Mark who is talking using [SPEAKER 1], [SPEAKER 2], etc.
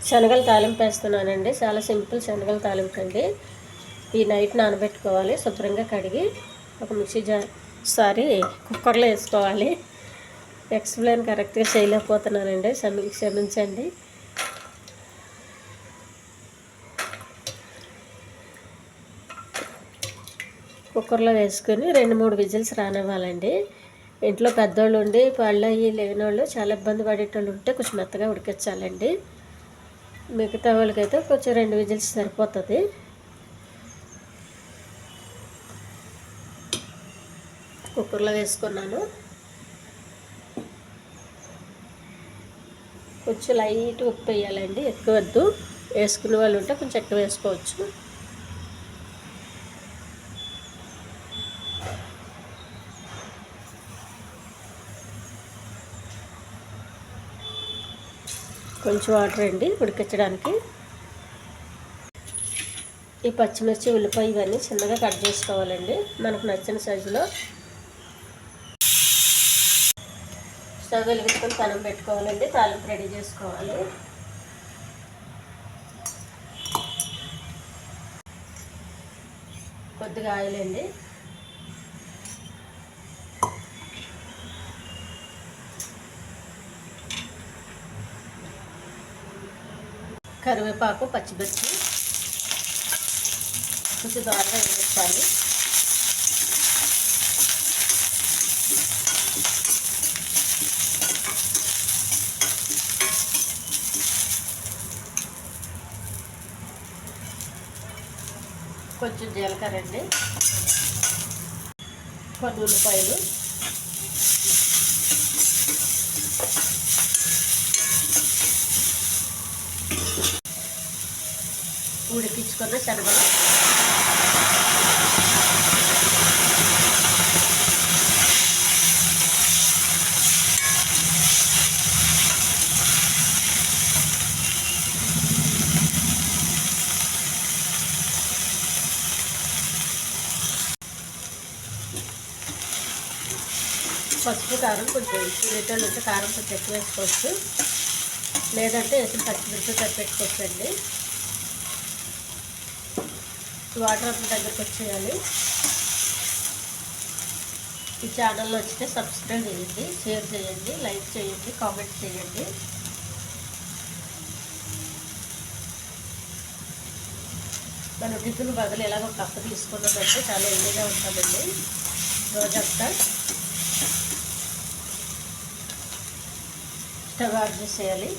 [SPEAKER 1] శనగలు తాలింపు వేస్తున్నానండి. చాలా సింపుల్ శనగల తాలింపు అండి. ఈ నైట్ నానబెట్టుకోవాలి, శుభ్రంగా కడిగి ఒక మిక్సీ జార్ కుక్కర్లో వేసుకోవాలి. ఎక్స్ప్లెయిన్ కరెక్ట్గా చేయలేకపోతున్నానండి, క్షమించండి. కుక్కర్లో వేసుకొని 2-3 విజిల్స్ రానివ్వాలండి. ఇంట్లో పెద్దోళ్ళు ఉండి పళ్ళు అవి లేని వాళ్ళు, చాలా ఇబ్బంది పడేటోళ్ళు ఉంటే కొంచెం మెత్తగా ఉడికించాలండి. మిగతా వాళ్ళకైతే కొంచెం 2 విజిల్స్ సరిపోతుంది. కుక్కర్లో వేసుకున్నాను. కొంచెం లైట్ ఉప్పు వేయాలండి, ఎక్కువ వద్దు. వేసుకునే వాళ్ళు ఉంటే కొంచెం ఎక్కువ వేసుకోవచ్చు. కొంచెం వాటర్ అండి ఉడికించడానికి. ఈ పచ్చిమిర్చి, ఉల్లిపాయ ఇవన్నీ చిన్నగా కట్ చేసుకోవాలండి, మనకు నచ్చిన సైజులో. స్టవ్ వెలిగించుకొని పెనం పెట్టుకోవాలండి, తాలింపు రెడీ చేసుకోవాలి. కొద్దిగా ఆయిల్ అండి, కరివేపాకు, పచ్చిమిర్చి కొంచెం దోరగా వేయించాలి. కొంచెం జీలకర్ర అండి, కొన్ని ఉల్లిపాయలు, ఉడికించుకున్న శనగలు, పసుపు, కారం కొంచెం లీటర్లు ఉంటే కారం కొంచెం ఎక్కువ వేసుకోవచ్చు, లేదంటే వేసిన పచ్చిమిర్చి పెట్టుకోవచ్చండి. వాటర్ అంత దగ్గరకు వచ్చేయాలి. ఈ ఛానల్లో వచ్చితే సబ్స్క్రైబ్ చేయండి, షేర్ చేయండి, లైక్ చేయండి, కామెంట్ చేయండి. మనం టిఫిన్ బదులు ఎలాగో ఒక కప్పు తీసుకున్నామంటే చాలా హెల్దీగా ఉంటామండి రోజంతా. స్టవ్ ఆఫ్ చేసేయాలి.